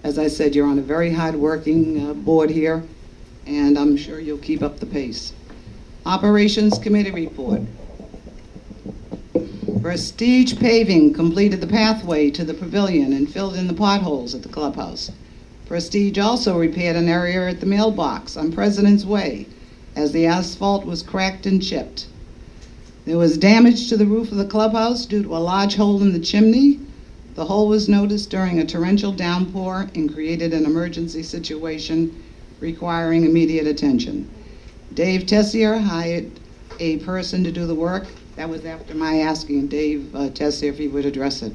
As I said, you're on a very hard-working board here, and I'm sure you'll keep up the pace. Operations Committee report. Prestige Paving completed the pathway to the pavilion and filled in the potholes at the clubhouse. Prestige also repaired an area at the mailbox on President's Way as the asphalt was cracked and chipped. There was damage to the roof of the clubhouse due to a large hole in the chimney. The hole was noticed during a torrential downpour and created an emergency situation requiring immediate attention. Dave Tessier hired a person to do the work. That was after my asking Dave Tessier if he would address it,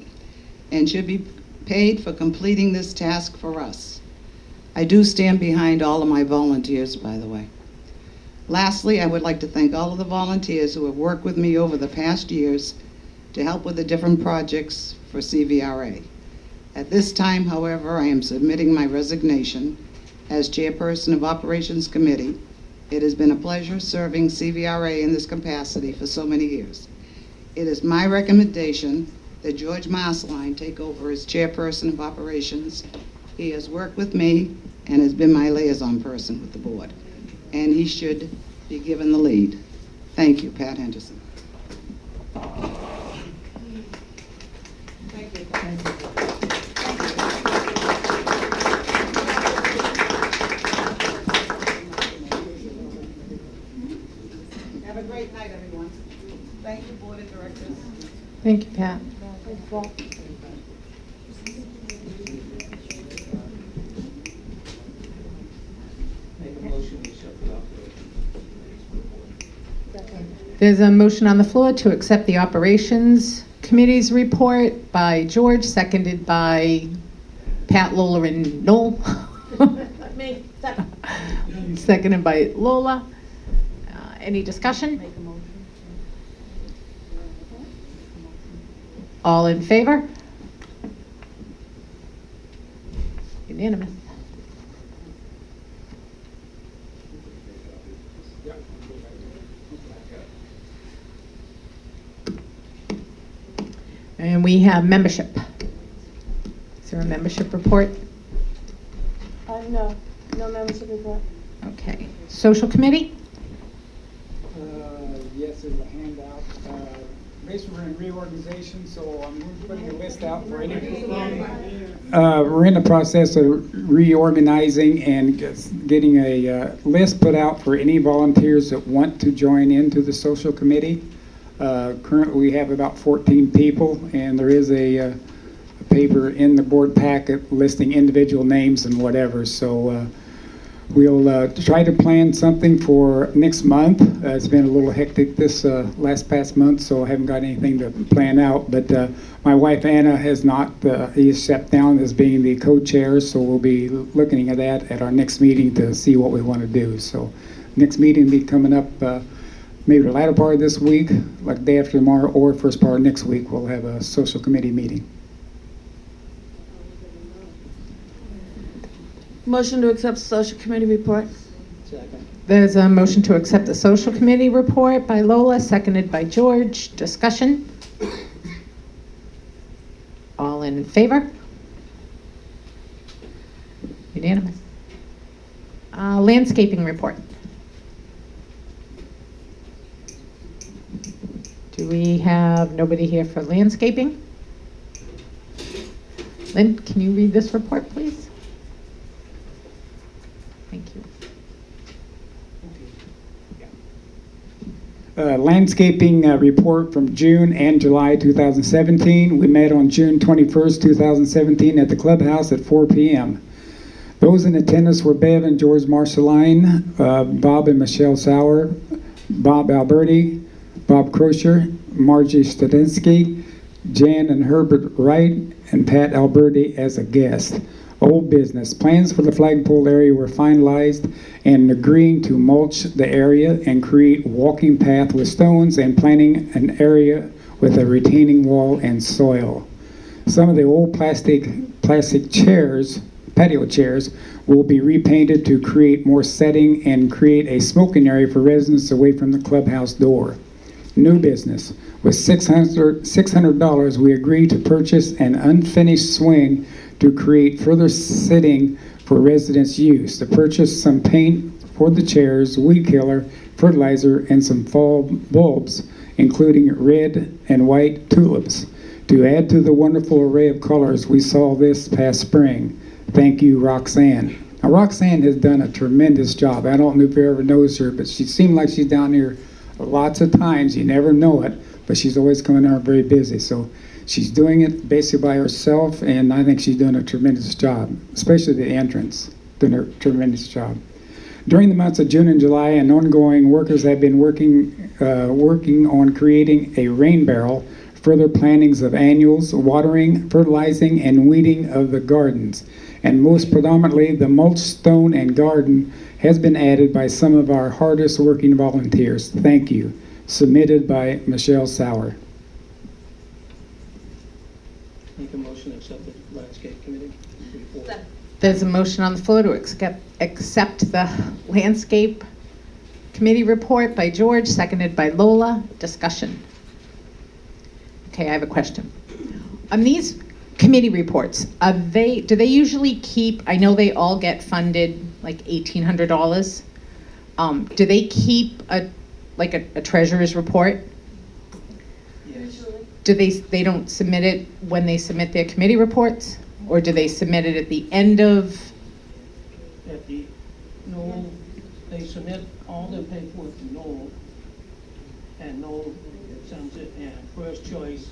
and should be paid for completing this task for us. I do stand behind all of my volunteers, by the way. Lastly, I would like to thank all of the volunteers who have worked with me over the past years to help with the different projects for CVRA. At this time, however, I am submitting my resignation as chairperson of Operations Committee. It has been a pleasure serving CVRA in this capacity for so many years. It is my recommendation that George Marceline take over as chairperson of Operations. He has worked with me and has been my liaison person with the board, and he should be given the lead. Thank you, Pat Henderson. Thank you. Thank you. Have a great night, everyone. Thank you, Board of Directors. Thank you, Pat. There's a motion on the floor to accept the Operations Committee's report by George, seconded by Pat, Lola, and Noel. Me. Seconded by Lola. Any discussion? Make a motion. All in favor? Unanimous. And we have membership. Is there a membership report? No membership report. Okay. Social Committee? Yes, there's a handout. Basically, we're in reorganization, so I'm putting a list out for any. We're in the process of reorganizing and getting a list put out for any volunteers that want to join into the social committee. Currently, we have about 14 people, and there is a paper in the board packet listing individual names and whatever. So we'll try to plan something for next month. It's been a little hectic this past month, so I haven't got anything to plan out. But my wife Anna has not stepped down as being the co-chair, so we'll be looking at that at our next meeting to see what we want to do. So next meeting will be coming up maybe the latter part of this week, like the day after tomorrow, or first part of next week. We'll have a social committee meeting. Motion to accept social committee report. Second. There's a motion to accept the Social Committee report by Lola, seconded by George. Discussion? All in favor? Unanimous. Landscaping report. Do we have nobody here for landscaping? Lynn, can you read this report, please? Thank you. Landscaping report from June and July 2017. We met on June 21st, 2017 at the clubhouse at 4 p.m. Those in attendance were Bev and George Marceline, Bob and Michelle Sauer, Bob Alberti, Bob Crozier, Margie Stadinsky, Jan and Herbert Wright, and Pat Alberti as a guest. Old business. Plans for the flagpole area were finalized and agreeing to mulch the area and create walking path with stones and planting an area with a retaining wall and soil. Some of the old plastic chairs, patio chairs, will be repainted to create more setting and create a smoking area for residents away from the clubhouse door. New business. With $600, we agreed to purchase an unfinished swing to create further sitting for residents' use, to purchase some paint for the chairs, weed killer, fertilizer, and some fall bulbs, including red and white tulips, to add to the wonderful array of colors we saw this past spring. Thank you, Roxanne. Now, Roxanne has done a tremendous job. I don't know if you ever knows her, but she seemed like she's down here lots of times. You never know it, but she's always coming out very busy. So she's doing it basically by herself, and I think she's doing a tremendous job, especially the entrance, doing a tremendous job. During the months of June and July and ongoing, workers have been working on creating a rain barrel, further plantings of annuals, watering, fertilizing, and weeding of the gardens. And most predominantly, the mulch, stone, and garden has been added by some of our hardest working volunteers. Thank you. Submitted by Michelle Sauer. Make a motion to accept the landscape committee report. There's a motion on the floor to accept the landscape committee report by George, seconded by Lola. Discussion. Okay, I have a question. On these committee reports, do they usually keep, I know they all get funded like $1,800. Do they keep a treasurer's report? Yes. Do they don't submit it when they submit their committee reports? Or do they submit it at the end of? No, they submit all their paperwork to Noel, and Noel sends it, and First Choice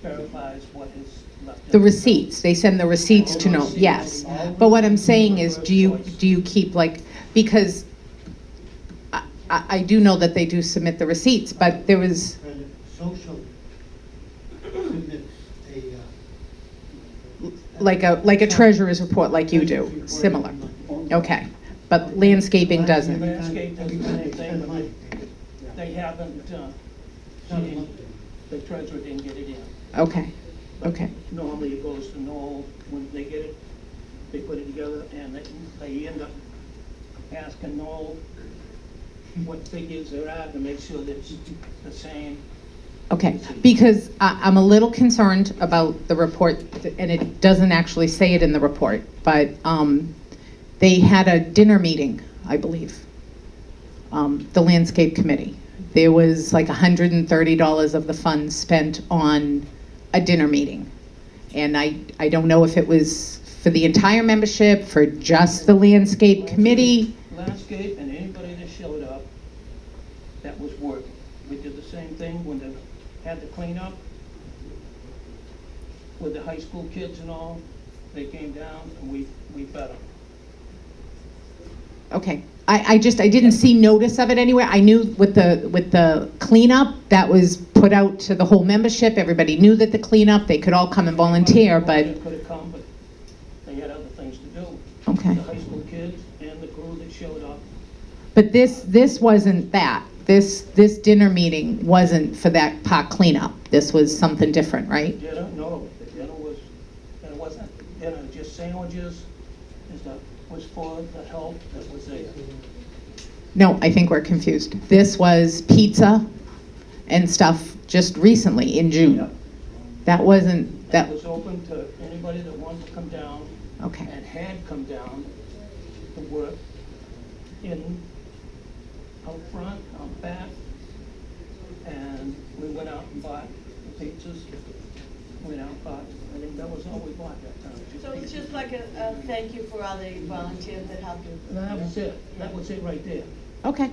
verifies what is left. The receipts, they send the receipts to Noel, yes. But what I'm saying is, do you keep because I do know that they do submit the receipts, but there was. Social submits Like a treasurer's report like you do, similar. Okay, but landscaping doesn't. Landscape does the same thing, but they haven't, the treasurer didn't get it in. Okay, okay. Normally it goes to Noel, when they get it, they put it together, and they end up asking Noel what figures they're at to make sure that it's the same. Okay, because I'm a little concerned about the report, and it doesn't actually say it in the report, but they had a dinner meeting, I believe, the landscape committee. There was like $130 of the funds spent on a dinner meeting. And I don't know if it was for the entire membership, for just the landscape committee. Landscape and anybody that showed up that was working. We did the same thing when they had the cleanup with the high school kids and all. They came down and we fed them. Okay, I didn't see notice of it anywhere. I knew with the cleanup, that was put out to the whole membership. Everybody knew that the cleanup, they could all come and volunteer, but. They could have come, but they had other things to do. Okay. The high school kids and the crew that showed up. But this wasn't that. This dinner meeting wasn't for that park cleanup. This was something different, right? Dinner, no, the dinner wasn't dinner, just sandwiches. Was for the help that was there. No, I think we're confused. This was pizza and stuff just recently in June. Yep. That wasn't That was open to anybody that wanted to come down. Okay. And had come down to work out front, out back, and we went out and bought the pizzas. Went out and bought, I think that was all we bought that time. So it's just like a thank you for all the volunteers that helped you. That was it. That was it right there. Okay.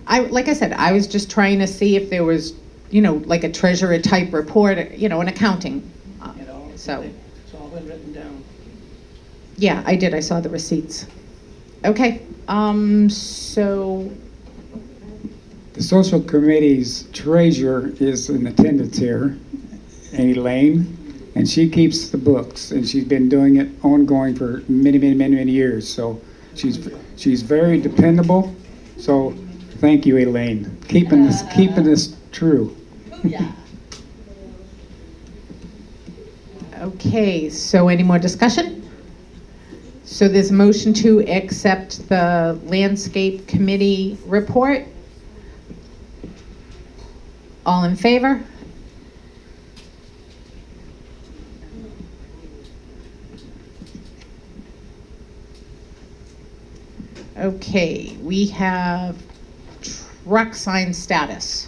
Like I said, I was just trying to see if there was, like a treasurer type report, an accounting. So. It's all been written down. Yeah, I did. I saw the receipts. Okay. So. The social committee's treasurer is in attendance here, Elaine, and she keeps the books, and she's been doing it ongoing for many years. So she's very dependable. So thank you, Elaine, keeping this true. Yeah. Okay. So any more discussion? So there's a motion to accept the landscape committee report. All in favor? Okay, we have truck sign status.